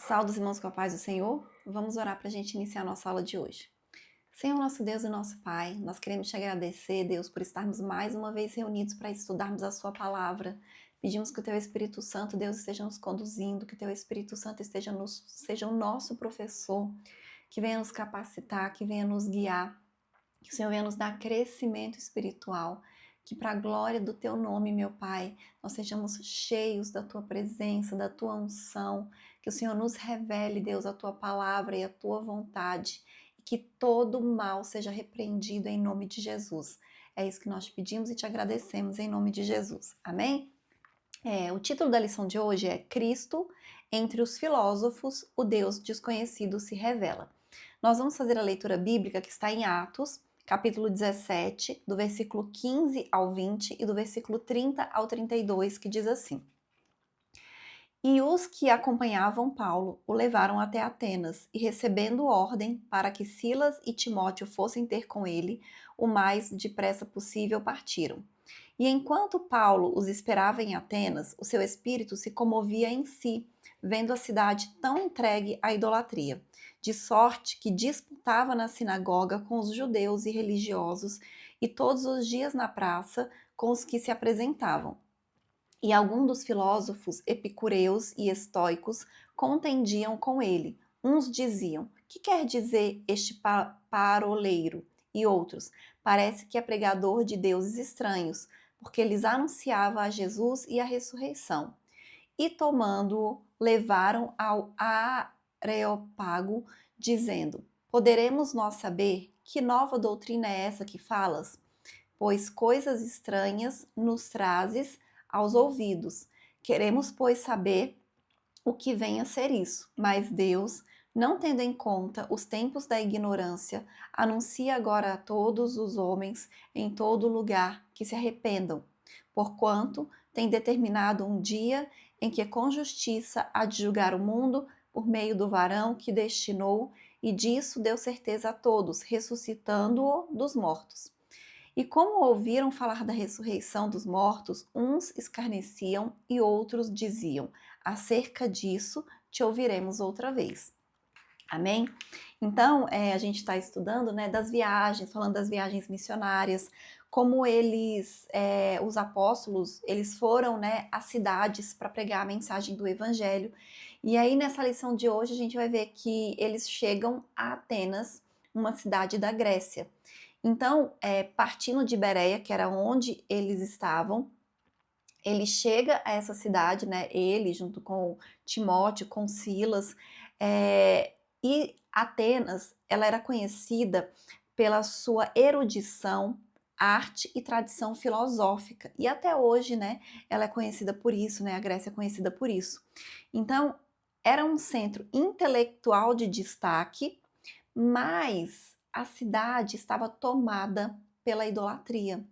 Saúde os irmãos com a paz do Senhor. Vamos orar para a gente iniciar a nossa aula de hoje. Senhor, nosso Deus e nosso Pai, nós queremos te agradecer, Deus, por estarmos mais uma vez reunidos para estudarmos a sua palavra. Pedimos que o teu Espírito Santo, Deus, esteja nos conduzindo, que o teu Espírito Santo seja o nosso professor, que venha nos capacitar, que venha nos guiar, que o Senhor venha nos dar crescimento espiritual, que para a glória do teu nome, meu Pai, nós sejamos cheios da tua presença, da tua unção, que o Senhor nos revele, Deus, a tua palavra e a tua vontade, e que todo mal seja repreendido em nome de Jesus. É isso que nós te pedimos e te agradecemos em nome de Jesus. Amém? O título da lição de hoje é Cristo, entre os filósofos, o Deus desconhecido se revela. Nós vamos fazer a leitura bíblica que está em Atos, capítulo 17, do versículo 15 ao 20 e do versículo 30 ao 32, que diz assim: E os que acompanhavam Paulo o levaram até Atenas, e recebendo ordem para que Silas e Timóteo fossem ter com ele, o mais depressa possível partiram. E enquanto Paulo os esperava em Atenas, o seu espírito se comovia em si, vendo a cidade tão entregue à idolatria, de sorte que disputava na sinagoga com os judeus e religiosos, e todos os dias na praça com os que se apresentavam. E alguns dos filósofos epicureus e estoicos contendiam com ele. Uns diziam: que quer dizer este paroleiro? E outros: parece que é pregador de deuses estranhos, porque lhes anunciava a Jesus e a ressurreição. E tomando-o, levaram ao Areópago, dizendo: poderemos nós saber que nova doutrina é essa que falas? Pois coisas estranhas nos trazes aos ouvidos. Queremos, pois, saber o que vem a ser isso. Mas Deus, não tendo em conta os tempos da ignorância, anuncia agora a todos os homens em todo lugar que se arrependam, porquanto tem determinado um dia em que com justiça há de julgar o mundo por meio do varão que destinou, e disso deu certeza a todos, ressuscitando-o dos mortos. E como ouviram falar da ressurreição dos mortos, uns escarneciam e outros diziam: acerca disso te ouviremos outra vez. Amém? Então, a gente está estudando, né, das viagens, falando das viagens missionárias, como os apóstolos, eles foram, né, às cidades para pregar a mensagem do evangelho. E aí, nessa lição de hoje, a gente vai ver que eles chegam a Atenas, uma cidade da Grécia. Então, partindo de Bereia, que era onde eles estavam, ele chega a essa cidade, né? Ele, junto com Timóteo, com Silas, e Atenas, ela era conhecida pela sua erudição, arte e tradição filosófica. E até hoje, né? Ela é conhecida por isso, né? A Grécia é conhecida por isso. Então, era um centro intelectual de destaque, mas a cidade estava tomada pela idolatria.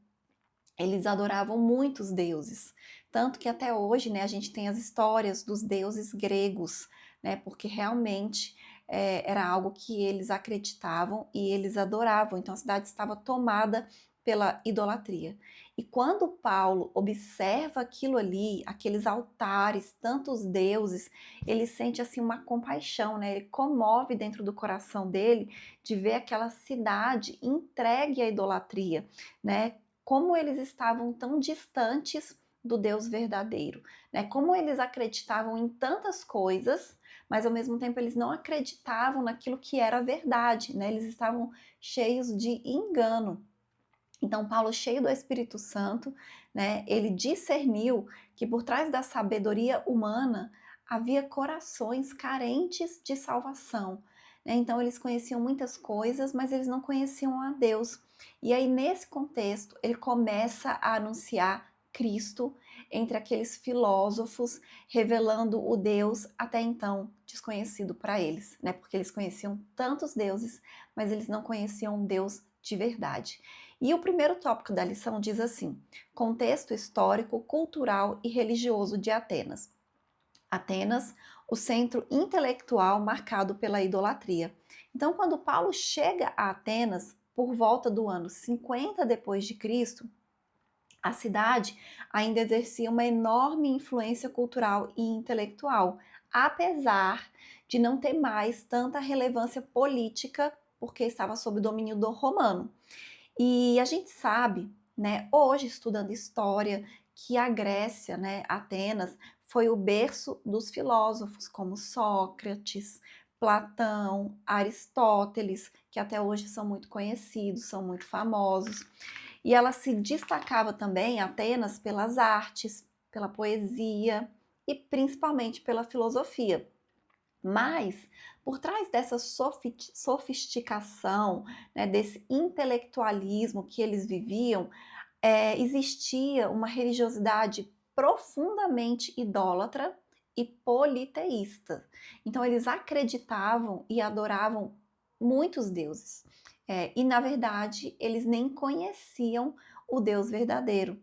Eles adoravam muitos deuses, tanto que até hoje, né, a gente tem as histórias dos deuses gregos, né, porque realmente era algo que eles acreditavam e eles adoravam. Então a cidade estava tomada pela idolatria. E quando Paulo observa aquilo ali, aqueles altares, tantos deuses, ele sente assim uma compaixão, né? Ele comove dentro do coração dele de ver aquela cidade entregue à idolatria, né? Como eles estavam tão distantes do Deus verdadeiro, né? Como eles acreditavam em tantas coisas, mas ao mesmo tempo eles não acreditavam naquilo que era verdade, né? Eles estavam cheios de engano. Então, Paulo, cheio do Espírito Santo, né, ele discerniu que por trás da sabedoria humana havia corações carentes de salvação, né? Então, eles conheciam muitas coisas, mas eles não conheciam a Deus. E aí, nesse contexto, ele começa a anunciar Cristo entre aqueles filósofos, revelando o Deus até então desconhecido para eles, né? Porque eles conheciam tantos deuses, mas eles não conheciam um Deus de verdade. E o primeiro tópico da lição diz assim: contexto histórico, cultural e religioso de Atenas. Atenas, o centro intelectual marcado pela idolatria. Então, quando Paulo chega a Atenas, por volta do ano 50 depois de Cristo, a cidade ainda exercia uma enorme influência cultural e intelectual, apesar de não ter mais tanta relevância política, porque estava sob o domínio do romano. E a gente sabe, né, hoje estudando história, que a Grécia, né, Atenas, foi o berço dos filósofos como Sócrates, Platão, Aristóteles, que até hoje são muito conhecidos, são muito famosos. E ela se destacava também, Atenas, pelas artes, pela poesia e principalmente pela filosofia. Mas, por trás dessa sofisticação, né, desse intelectualismo que eles viviam, existia uma religiosidade profundamente idólatra e politeísta. Então, eles acreditavam e adoravam muitos deuses. E, na verdade, eles nem conheciam o Deus verdadeiro.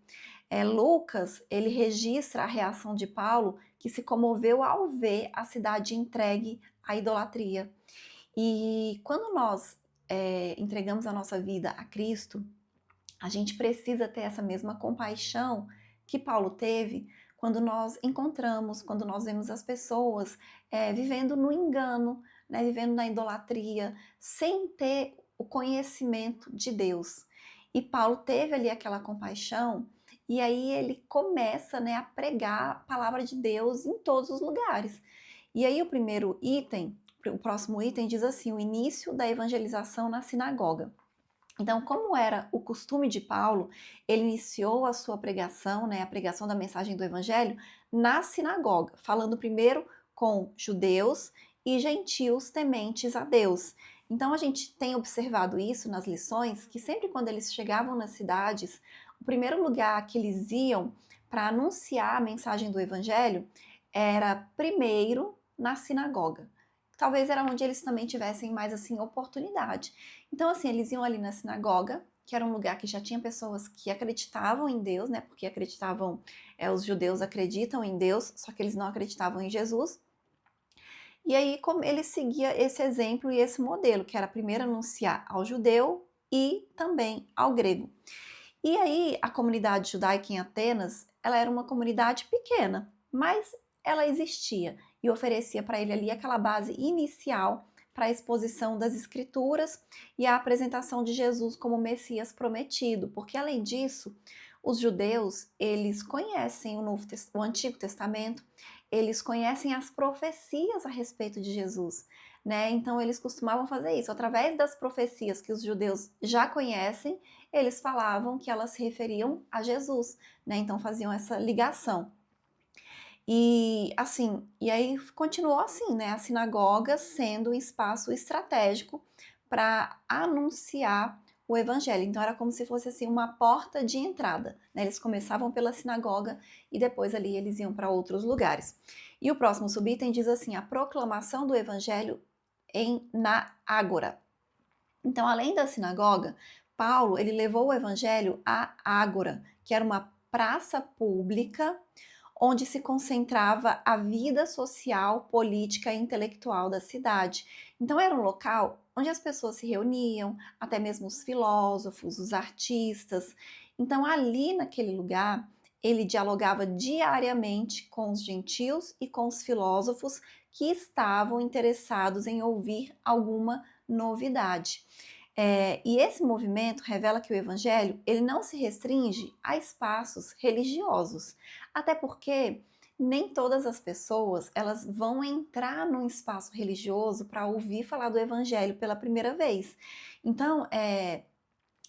Lucas, ele registra a reação de Paulo, que se comoveu ao ver a cidade entregue à idolatria. E quando nós entregamos a nossa vida a Cristo, a gente precisa ter essa mesma compaixão que Paulo teve quando nós encontramos, quando nós vemos as pessoas vivendo no engano, né, vivendo na idolatria, sem ter o conhecimento de Deus. E Paulo teve ali aquela compaixão, e aí ele começa, né, a pregar a palavra de Deus em todos os lugares. E aí o primeiro item, o próximo item diz assim: o início da evangelização na sinagoga. Então, como era o costume de Paulo, ele iniciou a sua pregação, né, a pregação da mensagem do evangelho, na sinagoga, falando primeiro com judeus e gentios tementes a Deus. Então, a gente tem observado isso nas lições, que sempre quando eles chegavam nas cidades, o primeiro lugar que eles iam para anunciar a mensagem do evangelho era primeiro na sinagoga. Talvez era onde eles também tivessem mais assim oportunidade. Então, assim, eles iam ali na sinagoga, que era um lugar que já tinha pessoas que acreditavam em Deus, né? Porque acreditavam, os judeus acreditam em Deus, só que eles não acreditavam em Jesus. E aí, como ele seguia esse exemplo e esse modelo, que era primeiro anunciar ao judeu e também ao grego. E aí, a comunidade judaica em Atenas, ela era uma comunidade pequena, mas ela existia e oferecia para ele ali aquela base inicial para a exposição das escrituras e a apresentação de Jesus como Messias prometido, porque além disso, os judeus, eles conhecem o Antigo Testamento, eles conhecem as profecias a respeito de Jesus, né? Então eles costumavam fazer isso, através das profecias que os judeus já conhecem, eles falavam que elas se referiam a Jesus, né? Então faziam essa ligação. E assim, e aí continuou assim, né? A sinagoga sendo um espaço estratégico para anunciar o evangelho. Então era como se fosse assim uma porta de entrada, né? Eles começavam pela sinagoga e depois ali eles iam para outros lugares. E o próximo subitem diz assim: a proclamação do evangelho na ágora. Então, além da sinagoga, Paulo ele levou o evangelho à ágora, que era uma praça pública onde se concentrava a vida social, política e intelectual da cidade. Então era um local onde as pessoas se reuniam, até mesmo os filósofos, os artistas. Então ali naquele lugar, ele dialogava diariamente com os gentios e com os filósofos que estavam interessados em ouvir alguma novidade. E esse movimento revela que o evangelho ele não se restringe a espaços religiosos, até porque nem todas as pessoas elas vão entrar num espaço religioso para ouvir falar do evangelho pela primeira vez. Então,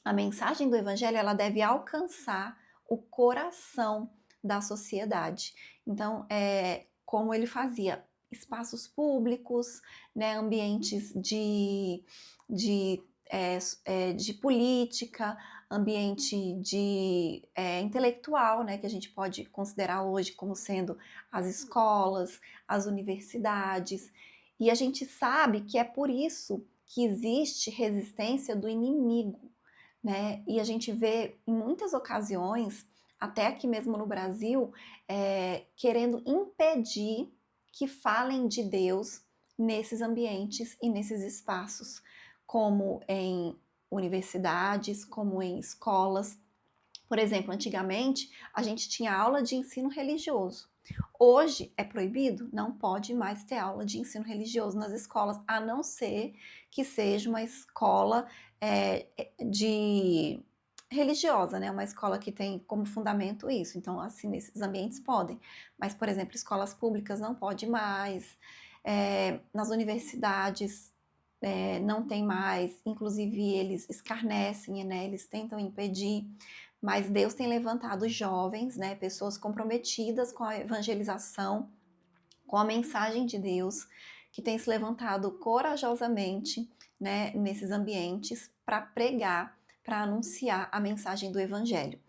a mensagem do evangelho ela deve alcançar o coração da sociedade. Então, como ele fazia espaços públicos, né, ambientes de política, ambiente intelectual, né, que a gente pode considerar hoje como sendo as escolas, as universidades. E a gente sabe que é por isso que existe resistência do inimigo, né? E a gente vê em muitas ocasiões, até aqui mesmo no Brasil, querendo impedir que falem de Deus nesses ambientes e nesses espaços, como em universidades, como em escolas. Por exemplo, antigamente a gente tinha aula de ensino religioso. Hoje é proibido, não pode mais ter aula de ensino religioso nas escolas, a não ser que seja uma escola de religiosa, né? Uma escola que tem como fundamento isso. Então, assim, nesses ambientes podem. Mas, por exemplo, escolas públicas não pode mais. Nas universidades não tem mais. Inclusive, eles escarnecem, né? Eles tentam impedir. Mas Deus tem levantado jovens, né? Pessoas comprometidas com a evangelização, com a mensagem de Deus, que têm se levantado corajosamente, né? Nesses ambientes para pregar, para anunciar a mensagem do Evangelho.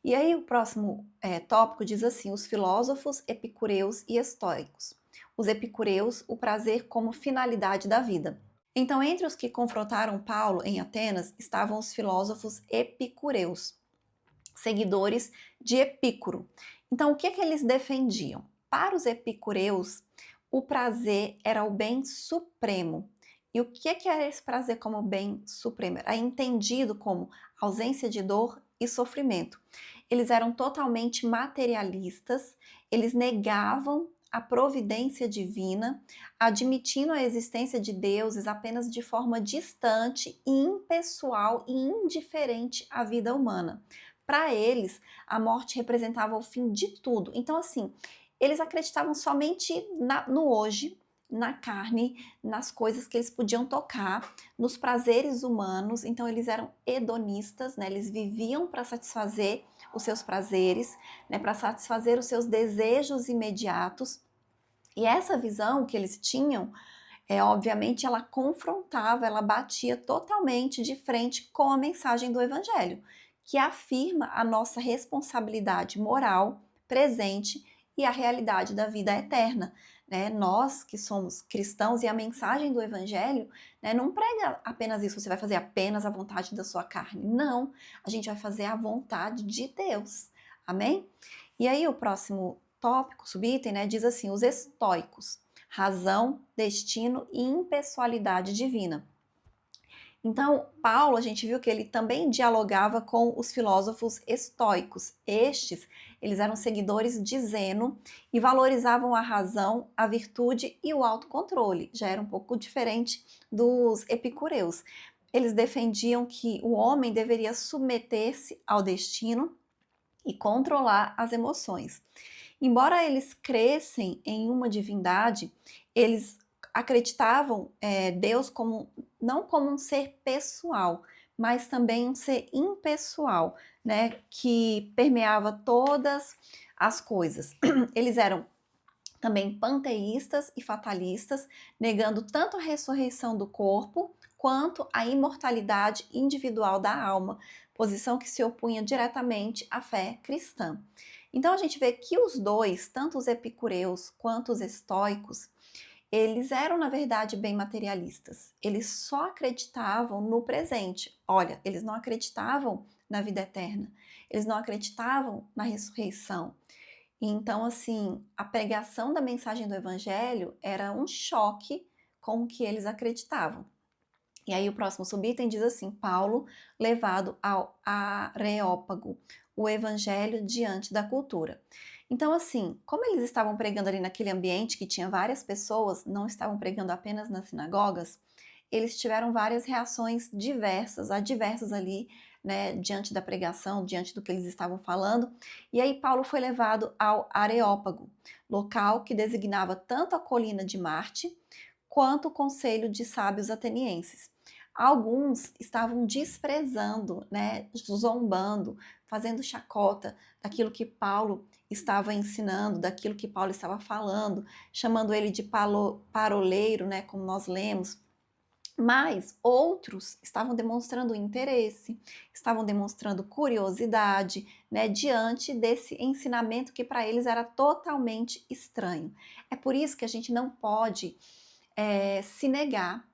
E aí o próximo tópico diz assim: os filósofos epicureus e estoicos. Os epicureus, o prazer como finalidade da vida. Então, entre os que confrontaram Paulo em Atenas estavam os filósofos epicureus, seguidores de Epicuro. Então, o que eles defendiam? Para os epicureus, o prazer era o bem supremo. E o que era esse prazer como bem supremo? Era entendido como ausência de dor e sofrimento. Eles eram totalmente materialistas, eles negavam a providência divina, admitindo a existência de deuses apenas de forma distante, impessoal e indiferente à vida humana. Para eles, a morte representava o fim de tudo. Então, assim, eles acreditavam somente no hoje, na carne, nas coisas que eles podiam tocar, nos prazeres humanos. Então, eles eram hedonistas, né? Eles viviam para satisfazer os seus prazeres, né? Para satisfazer os seus desejos imediatos. E essa visão que eles tinham, obviamente, ela confrontava, ela batia totalmente de frente com a mensagem do Evangelho, que afirma a nossa responsabilidade moral presente e a realidade da vida eterna. Né? Nós que somos cristãos e a mensagem do Evangelho, né, não prega apenas isso, você vai fazer apenas a vontade da sua carne. Não, a gente vai fazer a vontade de Deus. Amém? E aí o próximo tópico, subitem, né, diz assim: os estoicos, razão, destino e impessoalidade divina. Então, Paulo, a gente viu que ele também dialogava com os filósofos estoicos. Estes, eles eram seguidores de Zeno e valorizavam a razão, a virtude e o autocontrole. Já era um pouco diferente dos epicureus. Eles defendiam que o homem deveria submeter-se ao destino e controlar as emoções. Embora eles crescem em uma divindade, eles acreditavam Deus não como um ser pessoal, mas também um ser impessoal, né, que permeava todas as coisas. Eles eram também panteístas e fatalistas, negando tanto a ressurreição do corpo quanto a imortalidade individual da alma, posição que se opunha diretamente à fé cristã. Então a gente vê que os dois, tanto os epicureus quanto os estoicos, eles eram, na verdade, bem materialistas. Eles só acreditavam no presente. Olha, eles não acreditavam na vida eterna. Eles não acreditavam na ressurreição. Então, assim, a pregação da mensagem do evangelho era um choque com o que eles acreditavam. E aí o próximo subitem diz assim: Paulo levado ao Areópago, o evangelho diante da cultura. Então, assim, como eles estavam pregando ali naquele ambiente que tinha várias pessoas, não estavam pregando apenas nas sinagogas, eles tiveram várias reações adversas ali, né, diante da pregação, diante do que eles estavam falando. E aí Paulo foi levado ao Areópago, local que designava tanto a colina de Marte quanto o conselho de sábios atenienses. Alguns estavam desprezando, né, zombando, fazendo chacota daquilo que Paulo estava ensinando, daquilo que Paulo estava falando, chamando ele de paroleiro, né, como nós lemos. Mas outros estavam demonstrando interesse, estavam demonstrando curiosidade, né, diante desse ensinamento que para eles era totalmente estranho. É por isso que a gente não pode se negar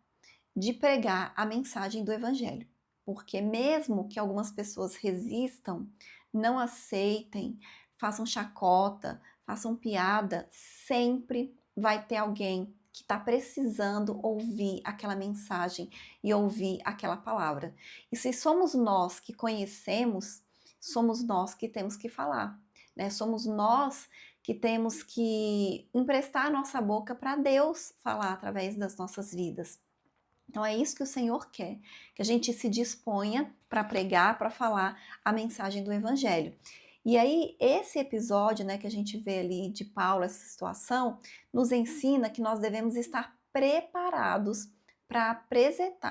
de pregar a mensagem do Evangelho, porque mesmo que algumas pessoas resistam, não aceitem, façam chacota, façam piada, sempre vai ter alguém que está precisando ouvir aquela mensagem e ouvir aquela palavra. E se somos nós que conhecemos, somos nós que temos que falar, né? Somos nós que temos que emprestar a nossa boca para Deus falar através das nossas vidas. Então é isso que o Senhor quer, que a gente se disponha para pregar, para falar a mensagem do Evangelho. E aí, esse episódio, né, que a gente vê ali de Paulo, essa situação, nos ensina que nós devemos estar preparados para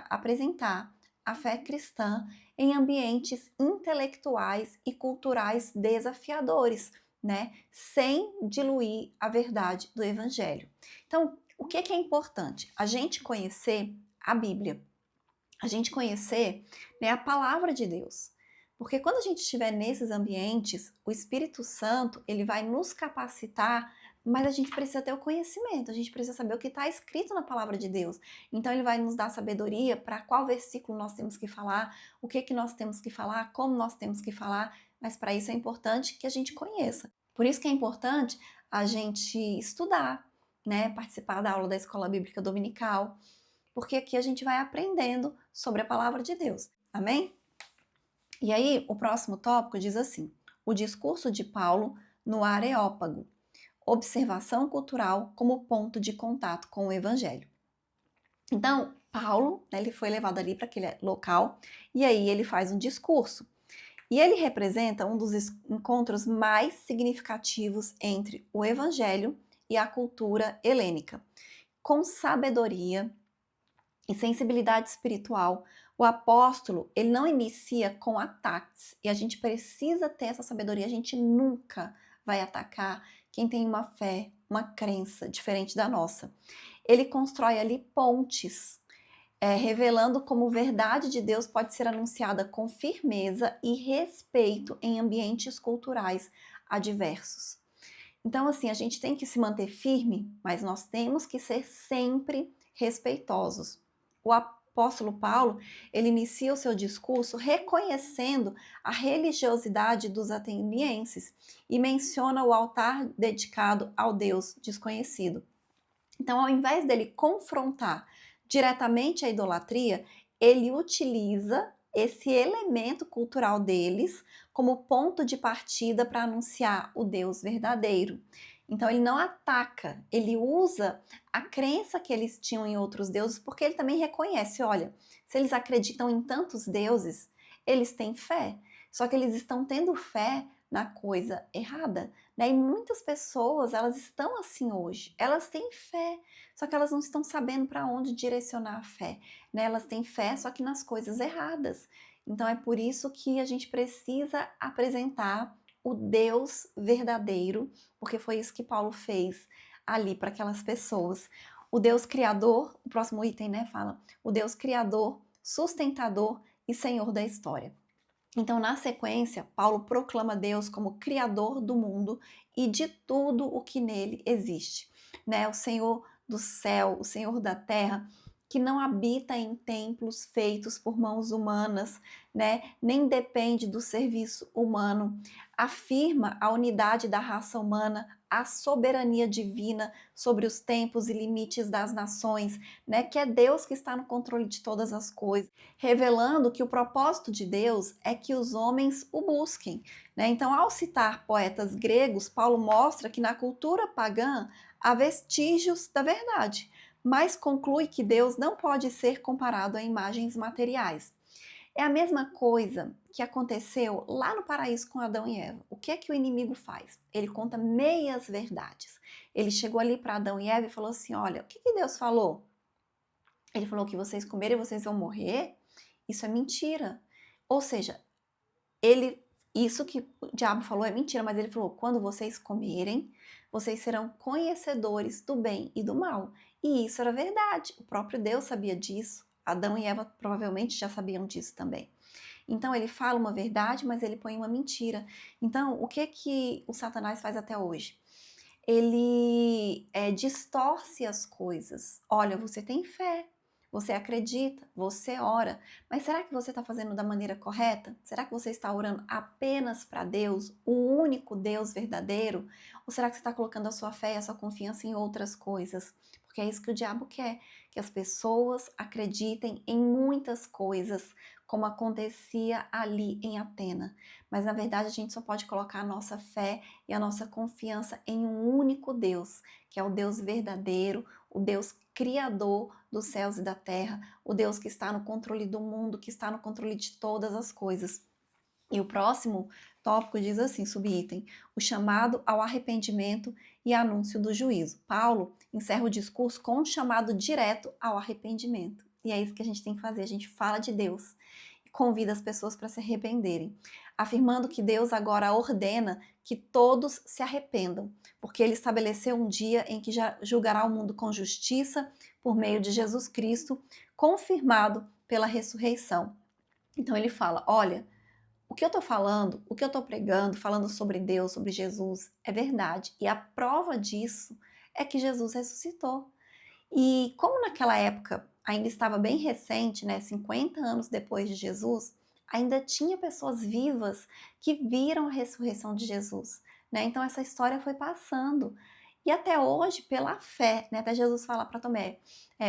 apresentar a fé cristã em ambientes intelectuais e culturais desafiadores, né, sem diluir a verdade do Evangelho. Então, o que é importante? A gente conhecer a Bíblia, a gente conhecer, né, a palavra de Deus. Porque quando a gente estiver nesses ambientes, o Espírito Santo, ele vai nos capacitar, mas a gente precisa ter o conhecimento, a gente precisa saber o que está escrito na palavra de Deus. Então ele vai nos dar sabedoria para qual versículo nós temos que falar, o que nós temos que falar, como nós temos que falar, mas para isso é importante que a gente conheça. Por isso que é importante a gente estudar, né, participar da aula da Escola Bíblica Dominical, porque aqui a gente vai aprendendo sobre a palavra de Deus. Amém? E aí, o próximo tópico diz assim: o discurso de Paulo no Areópago, observação cultural como ponto de contato com o Evangelho. Então, Paulo, né, ele foi levado ali para aquele local e aí ele faz um discurso. E ele representa um dos encontros mais significativos entre o Evangelho e a cultura helênica. Com sabedoria e sensibilidade espiritual, o apóstolo, ele não inicia com ataques, e a gente precisa ter essa sabedoria, a gente nunca vai atacar quem tem uma fé, uma crença diferente da nossa. Ele constrói ali pontes, revelando como verdade de Deus pode ser anunciada com firmeza e respeito em ambientes culturais adversos. Então, assim, a gente tem que se manter firme, mas nós temos que ser sempre respeitosos. O apóstolo Paulo, ele inicia o seu discurso reconhecendo a religiosidade dos atenienses e menciona o altar dedicado ao Deus desconhecido. Então, ao invés dele confrontar diretamente a idolatria, ele utiliza esse elemento cultural deles como ponto de partida para anunciar o Deus verdadeiro. Então ele não ataca, ele usa a crença que eles tinham em outros deuses, porque ele também reconhece, olha, se eles acreditam em tantos deuses, eles têm fé, só que eles estão tendo fé na coisa errada, né? E muitas pessoas, elas estão assim hoje, elas têm fé, só que elas não estão sabendo para onde direcionar a fé, né? Elas têm fé, só que nas coisas erradas. Então é por isso que a gente precisa apresentar o Deus verdadeiro, porque foi isso que Paulo fez ali para aquelas pessoas. O Deus criador, o próximo item, né, fala, o Deus criador, sustentador e senhor da história. Então, na sequência, Paulo proclama Deus como criador do mundo e de tudo o que nele existe, né? O Senhor do céu, o Senhor da terra, que não habita em templos feitos por mãos humanas, né? Nem depende do serviço humano. Afirma a unidade da raça humana, a soberania divina sobre os tempos e limites das nações, né? Que é Deus que está no controle de todas as coisas, revelando que o propósito de Deus é que os homens o busquem, né? Então, ao citar poetas gregos, Paulo mostra que na cultura pagã há vestígios da verdade, mas conclui que Deus não pode ser comparado a imagens materiais. É a mesma coisa que aconteceu lá no paraíso com Adão e Eva. O que é que o inimigo faz? Ele conta meias verdades. Ele chegou ali para Adão e Eva e falou assim: olha, o que Deus falou? Ele falou que vocês comerem vocês vão morrer. Isso é mentira. Ou seja, isso que o diabo falou é mentira, mas ele falou: quando vocês comerem, vocês serão conhecedores do bem e do mal. E isso era verdade. O próprio Deus sabia disso. Adão e Eva provavelmente já sabiam disso também. Então ele fala uma verdade, mas ele põe uma mentira. Então, o que o Satanás faz até hoje? Ele distorce as coisas. Olha, você tem fé, você acredita, você ora, mas será que você está fazendo da maneira correta? Será que você está orando apenas para Deus, o único Deus verdadeiro? Ou será que você está colocando a sua fé e a sua confiança em outras coisas? Porque é isso que o diabo quer, que as pessoas acreditem em muitas coisas, como acontecia ali em Atena. Mas na verdade a gente só pode colocar a nossa fé e a nossa confiança em um único Deus, que é o Deus verdadeiro, o Deus criador dos céus e da terra, o Deus que está no controle do mundo, que está no controle de todas as coisas. E o próximo tópico diz assim, subitem, o chamado ao arrependimento e anúncio do juízo. Paulo encerra o discurso com um chamado direto ao arrependimento. E é isso que a gente tem que fazer, a gente fala de Deus e convida as pessoas para se arrependerem, afirmando que Deus agora ordena que todos se arrependam, porque ele estabeleceu um dia em que já julgará o mundo com justiça por meio de Jesus Cristo, confirmado pela ressurreição. Então ele fala, olha, o que eu estou falando, o que eu estou pregando, falando sobre Deus, sobre Jesus, é verdade. E a prova disso é que Jesus ressuscitou. E como naquela época ainda estava bem recente, né, 50 anos depois de Jesus, ainda tinha pessoas vivas que viram a ressurreição de Jesus, né? Então essa história foi passando. E até hoje, pela fé, né, até Jesus fala para Tomé,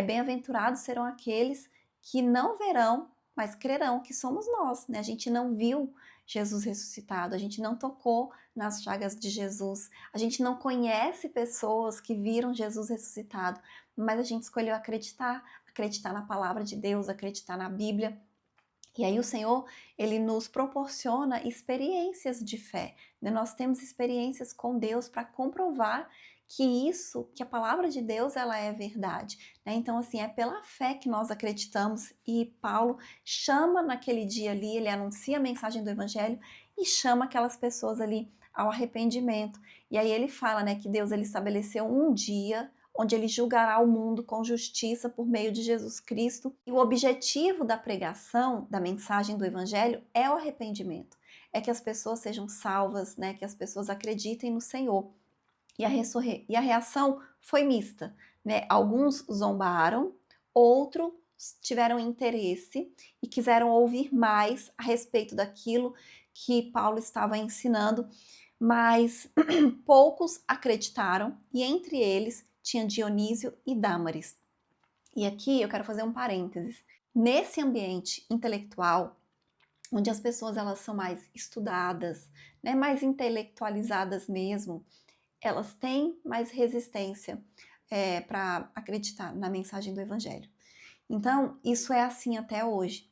bem-aventurados serão aqueles que não verão, mas crerão, que somos nós, né? A gente não viu Jesus ressuscitado, a gente não tocou nas chagas de Jesus, a gente não conhece pessoas que viram Jesus ressuscitado, mas a gente escolheu acreditar, acreditar na palavra de Deus, acreditar na Bíblia. E aí o Senhor, ele nos proporciona experiências de fé, né? Nós temos experiências com Deus para comprovar que a palavra de Deus, ela é verdade, né? Então, assim, é pela fé que nós acreditamos e Paulo chama naquele dia ali, ele anuncia a mensagem do Evangelho e chama aquelas pessoas ali ao arrependimento. E aí ele fala, né, que Deus, ele estabeleceu um dia onde ele julgará o mundo com justiça por meio de Jesus Cristo. E o objetivo da pregação, da mensagem do Evangelho, é o arrependimento. É que as pessoas sejam salvas, né? Que as pessoas acreditem no Senhor. E a reação foi mista, né? Alguns zombaram, outros tiveram interesse e quiseram ouvir mais a respeito daquilo que Paulo estava ensinando, mas poucos acreditaram, e entre eles tinha Dionísio e Dámaris. E aqui eu quero fazer um parênteses. Nesse ambiente intelectual, onde as pessoas elas são mais estudadas, né, mais intelectualizadas mesmo, elas têm mais resistência para acreditar na mensagem do Evangelho. Então, isso é assim até hoje.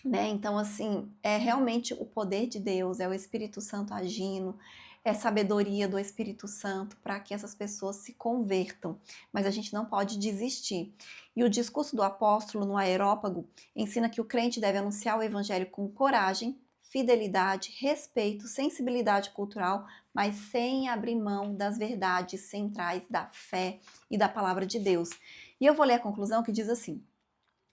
Né? Então, assim, é realmente o poder de Deus, é o Espírito Santo agindo, é sabedoria do Espírito Santo para que essas pessoas se convertam, mas a gente não pode desistir. E o discurso do apóstolo no Areópago ensina que o crente deve anunciar o evangelho com coragem, fidelidade, respeito, sensibilidade cultural, mas sem abrir mão das verdades centrais da fé e da palavra de Deus. E eu vou ler a conclusão que diz assim: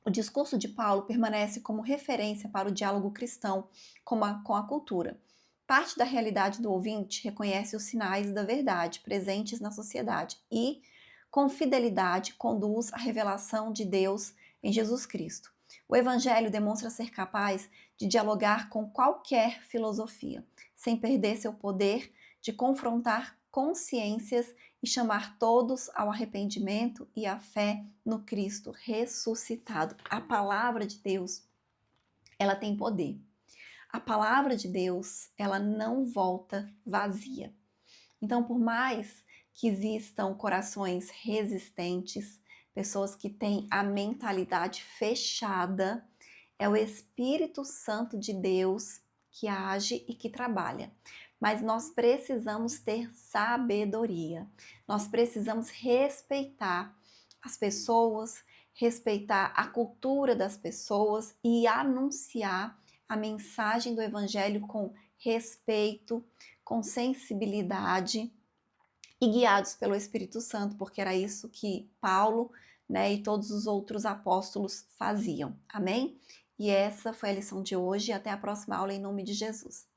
o discurso de Paulo permanece como referência para o diálogo cristão com a cultura. Parte da realidade do ouvinte reconhece os sinais da verdade presentes na sociedade e, com fidelidade, conduz à revelação de Deus em Jesus Cristo. O Evangelho demonstra ser capaz de dialogar com qualquer filosofia, sem perder seu poder de confrontar consciências e chamar todos ao arrependimento e à fé no Cristo ressuscitado. A palavra de Deus, ela tem poder. A palavra de Deus, ela não volta vazia. Então, por mais que existam corações resistentes, pessoas que têm a mentalidade fechada, é o Espírito Santo de Deus que age e que trabalha. Mas nós precisamos ter sabedoria. Nós precisamos respeitar as pessoas, respeitar a cultura das pessoas e anunciar a mensagem do Evangelho com respeito, com sensibilidade e guiados pelo Espírito Santo, porque era isso que Paulo, né, e todos os outros apóstolos faziam. Amém? E essa foi a lição de hoje. Até a próxima aula, em nome de Jesus.